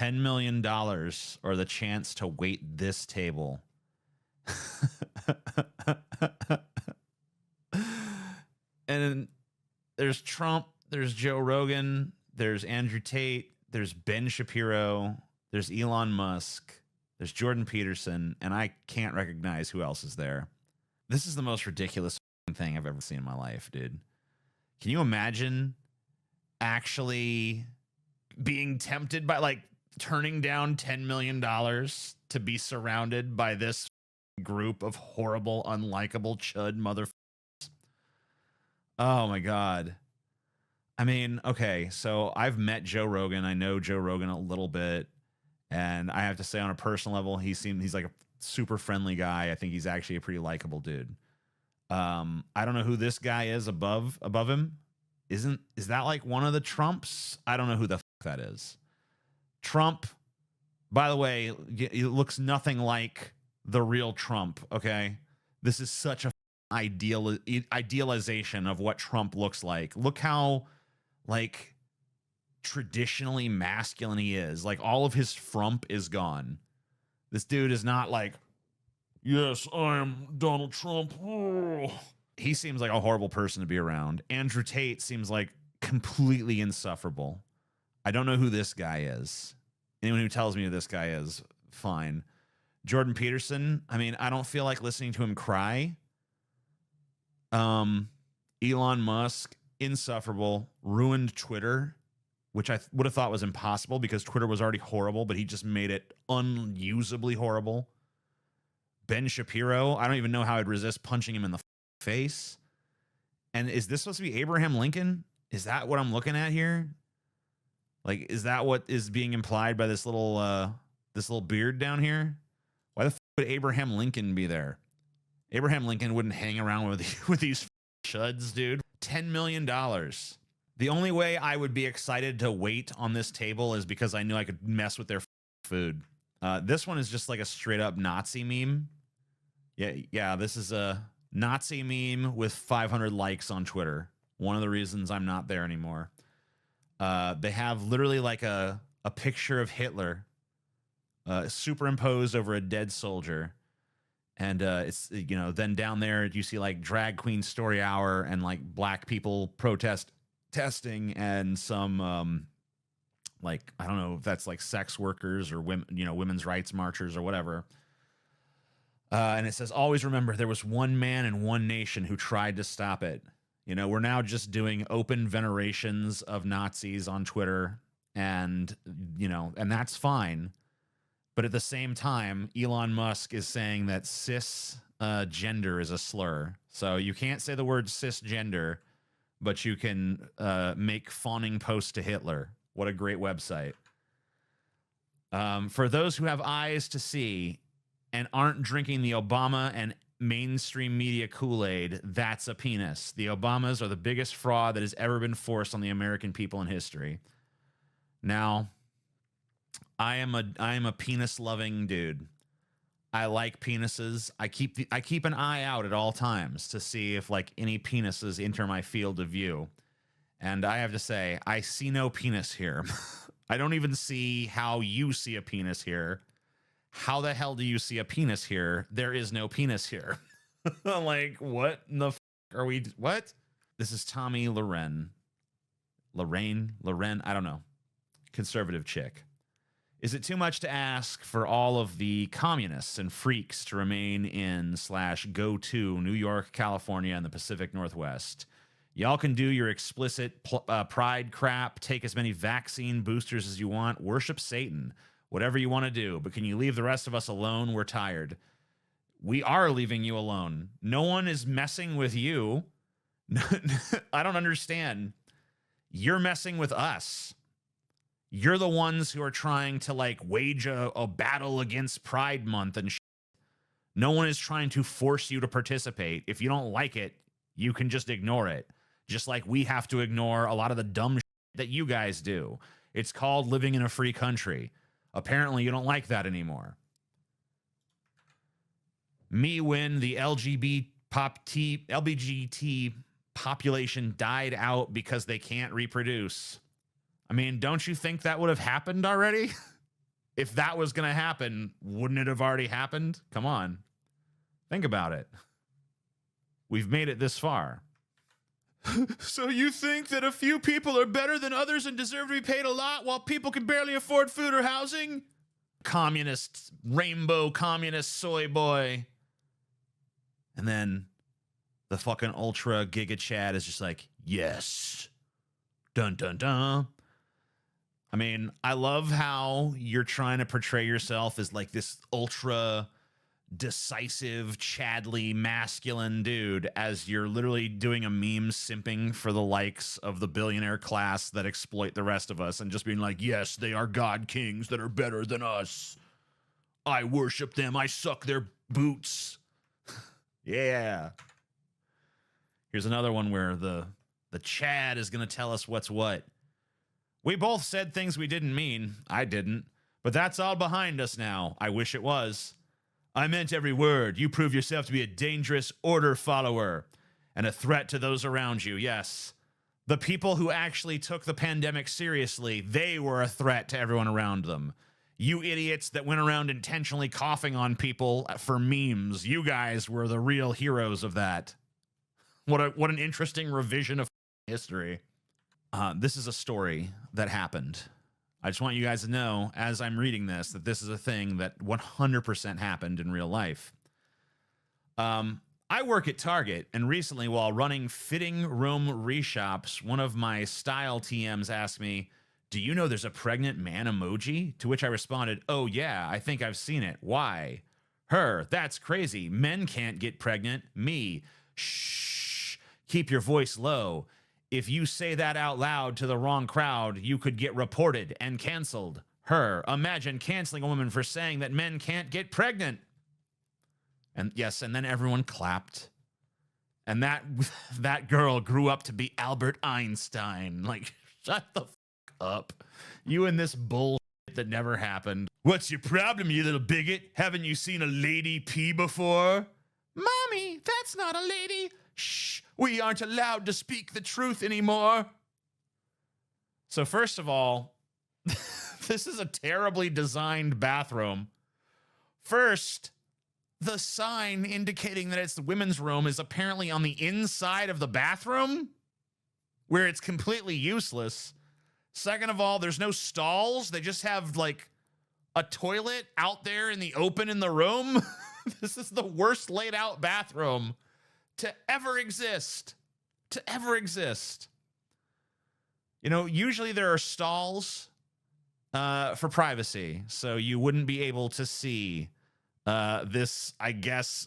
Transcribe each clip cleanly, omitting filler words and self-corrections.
$10 million or the chance to wait this table. And there's Trump, there's Joe Rogan, there's Andrew Tate, there's Ben Shapiro, there's Elon Musk, there's Jordan Peterson, and I can't recognize who else is there. This is the most ridiculous thing I've ever seen in my life, dude. Can you imagine actually being tempted by, like, turning down $10 million to be surrounded by this group of horrible, unlikable chud motherfuckers? Oh my God. I mean, okay, so I've met Joe Rogan. I know Joe Rogan a little bit, and I have to say, on a personal level, he's like a super friendly guy. I think he's actually a pretty likable dude. I don't know who this guy is above him. Is that like one of the Trumps? I don't know who the fuck that is. Trump, by the way, it looks nothing like the real Trump, okay? This is such a idealization of what Trump looks like. Look how, like, traditionally masculine he is. Like, all of his frump is gone. This dude is not like, yes, I am Donald Trump. Oh. He seems like a horrible person to be around. Andrew Tate seems like completely insufferable. I don't know who this guy is. Anyone who tells me who this guy is, fine. Jordan Peterson, I mean, I don't feel like listening to him cry. Elon Musk, insufferable, ruined Twitter, which I would have thought was impossible because Twitter was already horrible, but he just made it unusably horrible. Ben Shapiro, I don't even know how I'd resist punching him in the face. And is this supposed to be Abraham Lincoln? Is that what I'm looking at here? Like, is that what is being implied by this little beard down here? Why the fuck would Abraham Lincoln be there? Abraham Lincoln wouldn't hang around with these chuds, dude. $10 million. The only way I would be excited to wait on this table is because I knew I could mess with their food. This one is just like a straight up Nazi meme. Yeah, this is a Nazi meme with 500 likes on Twitter. One of the reasons I'm not there anymore. They have literally like a picture of Hitler superimposed over a dead soldier. And it's, you know, then down there you see like drag queen story hour and like black people protesting and some like, I don't know if that's like sex workers or women, you know, women's rights marchers or whatever. And it says, always remember there was one man and one nation who tried to stop it. You know, we're now just doing open venerations of Nazis on Twitter, and, you know, and that's fine. But at the same time, Elon Musk is saying that cis gender is a slur. So you can't say the word cisgender, but you can make fawning posts to Hitler. What a great website. For those who have eyes to see and aren't drinking the Obama and mainstream media Kool-Aid, that's a penis. The Obamas are the biggest fraud that has ever been forced on the American people in history. Now, I am a penis-loving dude. I like penises. I keep an eye out at all times to see if like any penises enter my field of view. And I have to say, I see no penis here. I don't even see how you see a penis here. How the hell do you see a penis here? There is no penis here. Like, what in the f are we? What? This is Tomi Lahren. Lahren? I don't know. Conservative chick. Is it too much to ask for all of the communists and freaks to remain in / go to New York, California, and the Pacific Northwest? Y'all can do your explicit pride crap, take as many vaccine boosters as you want, worship Satan, whatever you want to do, but can you leave the rest of us alone? We're tired. We are leaving you alone. No one is messing with you. I don't understand. You're messing with us. You're the ones who are trying to like wage a battle against Pride Month and shit. No one is trying to force you to participate. If you don't like it, you can just ignore it. Just like we have to ignore a lot of the dumb shit that you guys do. It's called living in a free country. Apparently you don't like that anymore. Me when the LGBT population died out because they can't reproduce. I mean, don't you think that would have happened already? If that was going to happen, wouldn't it have already happened? Come on. Think about it. We've made it this far. So you think that a few people are better than others and deserve to be paid a lot while people can barely afford food or housing? Communist, rainbow communist soy boy. And then the fucking ultra giga Chad is just like, yes. Dun, dun, dun. I mean, I love how you're trying to portray yourself as like this ultra decisive, Chadly, masculine dude as you're literally doing a meme simping for the likes of the billionaire class that exploit the rest of us and just being like, yes, they are god kings that are better than us. I worship them. I suck their boots. Yeah. Here's another one where the Chad is going to tell us what's what. We both said things we didn't mean. I didn't. But that's all behind us now. I wish it was. I meant every word. You prove yourself to be a dangerous order follower and a threat to those around you. Yes. The people who actually took the pandemic seriously, they were a threat to everyone around them. You idiots that went around intentionally coughing on people for memes, you guys were the real heroes of that. What an interesting revision of history. This is a story that happened. I just want you guys to know, as I'm reading this, that this is a thing that 100% happened in real life. I work at Target, and recently, while running fitting room reshops, one of my style TMs asked me, do you know there's a pregnant man emoji? To which I responded, oh yeah, I think I've seen it. Why? Her, that's crazy. Men can't get pregnant. Me, shh, keep your voice low. If you say that out loud to the wrong crowd, you could get reported and canceled. Her, imagine canceling a woman for saying that men can't get pregnant. And yes, and then everyone clapped. And that girl grew up to be Albert Einstein. Like, shut the fuck up. You and this bullshit that never happened. What's your problem, you little bigot? Haven't you seen a lady pee before? Mommy, that's not a lady. Shh, we aren't allowed to speak the truth anymore. So first of all, this is a terribly designed bathroom. First, the sign indicating that it's the women's room is apparently on the inside of the bathroom, where it's completely useless. Second of all, there's no stalls. They just have like a toilet out there in the open in the room. This is the worst laid out bathroom to ever exist. To ever exist. You know, usually there are stalls for privacy, so you wouldn't be able to see this, I guess,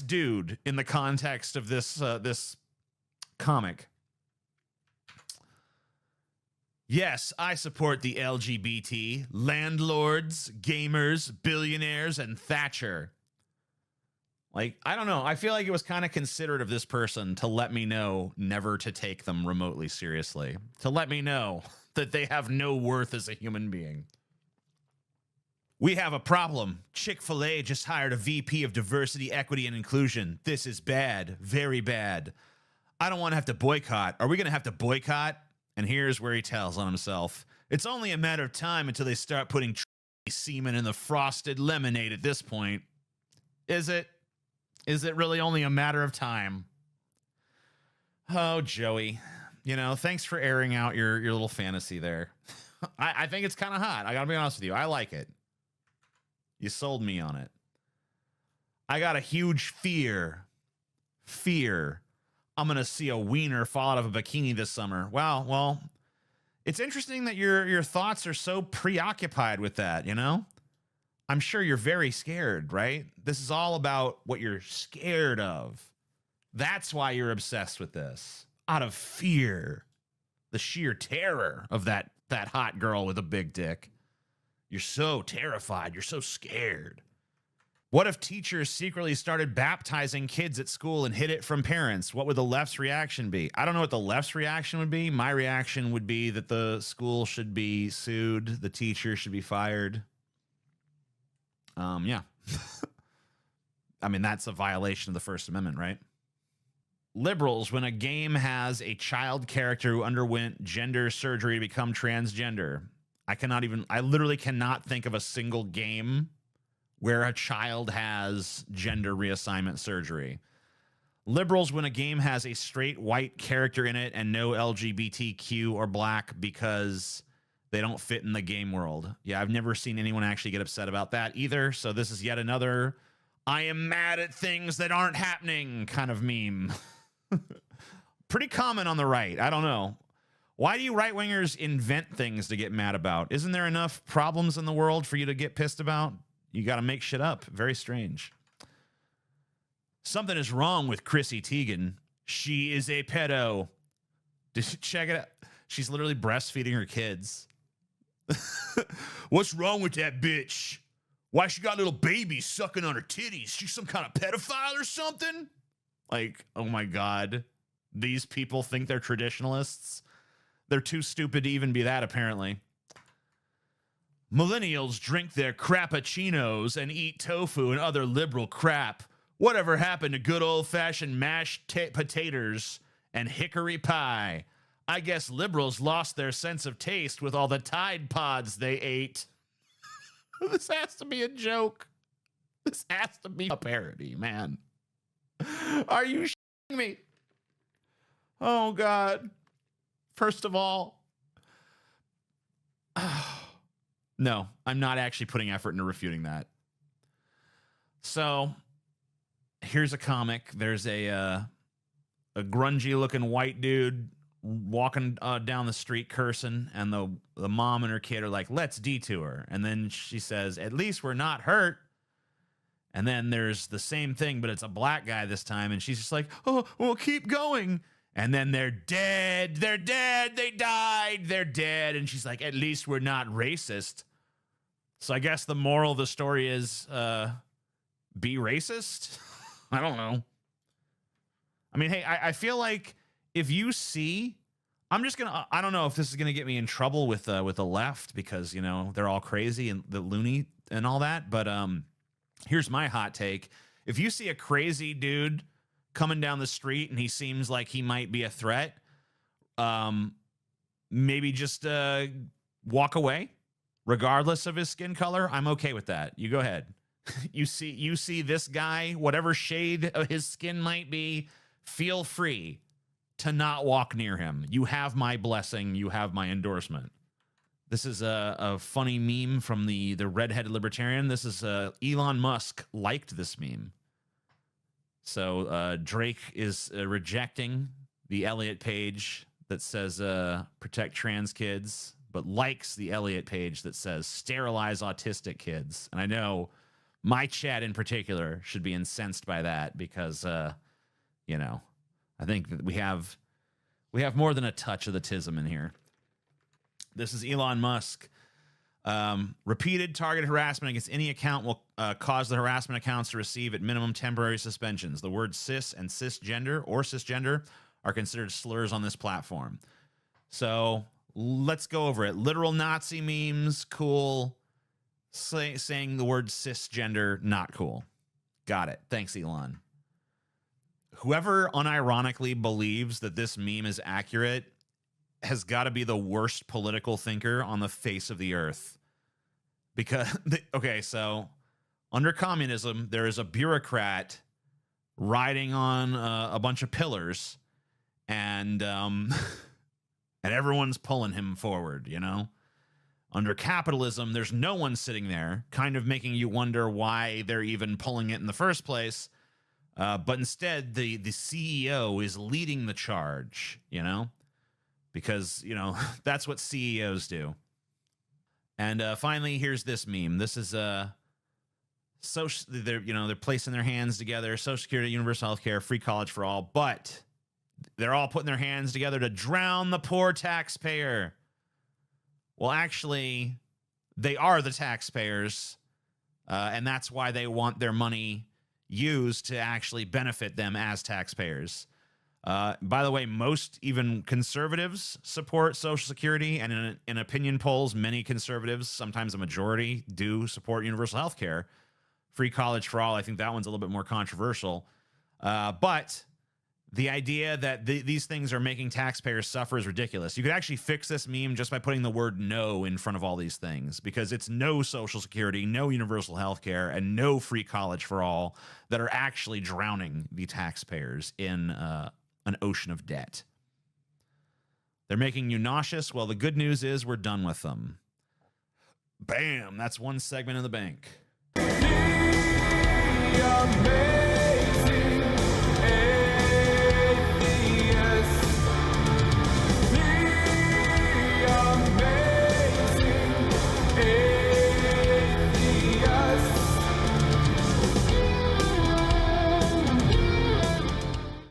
dude in the context of this comic. Yes, I support the LGBT, landlords, gamers, billionaires, and Thatcher. Like, I don't know. I feel like it was kind of considerate of this person to let me know never to take them remotely seriously. To let me know that they have no worth as a human being. We have a problem. Chick-fil-A just hired a VP of Diversity, Equity, and Inclusion. This is bad. Very bad. I don't want to have to boycott. Are we going to have to boycott? And here's where he tells on himself. It's only a matter of time until they start putting semen in the frosted lemonade at this point. Is it? Is it really only a matter of time? Oh, Joey. You know, thanks for airing out your little fantasy there. I think it's kind of hot. I gotta be honest with you. I like it. You sold me on it. I got a huge fear. I'm gonna see a wiener fall out of a bikini this summer. Wow, well, it's interesting that your thoughts are so preoccupied with that, you know? I'm sure you're very scared, right? This is all about what you're scared of. That's why you're obsessed with this. Out of fear. The sheer terror of that hot girl with a big dick. You're so terrified. You're so scared. What if teachers secretly started baptizing kids at school and hid it from parents? What would the left's reaction be? I don't know what the left's reaction would be. My reaction would be that the school should be sued. The teacher should be fired. Yeah. I mean, that's a violation of the First Amendment, right? Liberals, when a game has a child character who underwent gender surgery to become transgender. I literally cannot think of a single game where a child has gender reassignment surgery. Liberals, when a game has a straight white character in it and no LGBTQ or black because they don't fit in the game world. Yeah, I've never seen anyone actually get upset about that either. So this is yet another I am mad at things that aren't happening kind of meme. Pretty common on the right. I don't know. Why do you right-wingers invent things to get mad about? Isn't there enough problems in the world for you to get pissed about? You got to make shit up. Very strange. Something is wrong with Chrissy Teigen. She is a pedo. Did you check it out? She's literally breastfeeding her kids. What's wrong with that bitch? Why she got little babies sucking on her titties? She's some kind of pedophile or something? Like, oh my God. These people think they're traditionalists. They're too stupid to even be that, apparently. Millennials drink their crappuccinos and eat tofu and other liberal crap. Whatever happened to good old-fashioned mashed potatoes and hickory pie? I guess liberals lost their sense of taste with all the Tide Pods they ate. This has to be a joke. This has to be a parody, man. Are you shitting me? Oh, God. First of all, no, I'm not actually putting effort into refuting that. So here's a comic. There's a grungy-looking white dude walking down the street cursing, and the mom and her kid are like, let's detour. And then she says, at least we're not hurt. And then there's the same thing, but it's a black guy this time, and she's just like, oh, well, keep going. And then they're dead. They're dead. They died. They're dead. And she's like, at least we're not racist. So I guess the moral of the story is be racist. I don't know. I mean, hey, I feel like if you see, I'm just going to, I don't know if this is going to get me in trouble with the left because, you know, they're all crazy and the loony and all that. But here's my hot take. If you see a crazy dude coming down the street and he seems like he might be a threat, maybe just walk away regardless of his skin color. I'm okay with that. You go ahead. You see this guy, whatever shade of his skin might be, feel free to not walk near him. You have my blessing. You have my endorsement. This is a funny meme from the redheaded libertarian. This is Elon Musk liked this meme. So Drake is rejecting the Elliott page that says protect trans kids, but likes the Elliott page that says sterilize autistic kids. And I know my chat in particular should be incensed by that because, you know, I think that we have more than a touch of the tism in here. This is Elon Musk. Repeated targeted harassment against any account will cause the harassment accounts to receive at minimum temporary suspensions. The words cis and cisgender or cisgender are considered slurs on this platform. So let's go over it. Literal Nazi memes, cool. Saying the word cisgender, not cool. Got it. Thanks, Elon. Whoever unironically believes that this meme is accurate has got to be the worst political thinker on the face of the earth. Because, okay, so under communism, there is a bureaucrat riding on a bunch of pillars, and and everyone's pulling him forward, you know? Under capitalism, there's no one sitting there, kind of making you wonder why they're even pulling it in the first place. But instead, the CEO is leading the charge, you know? Because, you know, that's what CEOs do. And finally, here's this meme. This is they're placing their hands together, Social Security, universal health care, free college for all, but they're all putting their hands together to drown the poor taxpayer. Well, actually, they are the taxpayers, and that's why they want their money used to actually benefit them as taxpayers. By the way, most even conservatives support Social Security, and in opinion polls, many conservatives, sometimes a majority, do support universal health care. Free college for all, I think that one's a little bit more controversial. But The idea that these things are making taxpayers suffer is ridiculous. You could actually fix this meme just by putting the word no in front of all these things, because it's no Social Security, no universal health care, and no free college for all that are actually drowning the taxpayers in an ocean of debt. They're making you nauseous. Well, the good news is we're done with them. Bam! That's one segment in the bank.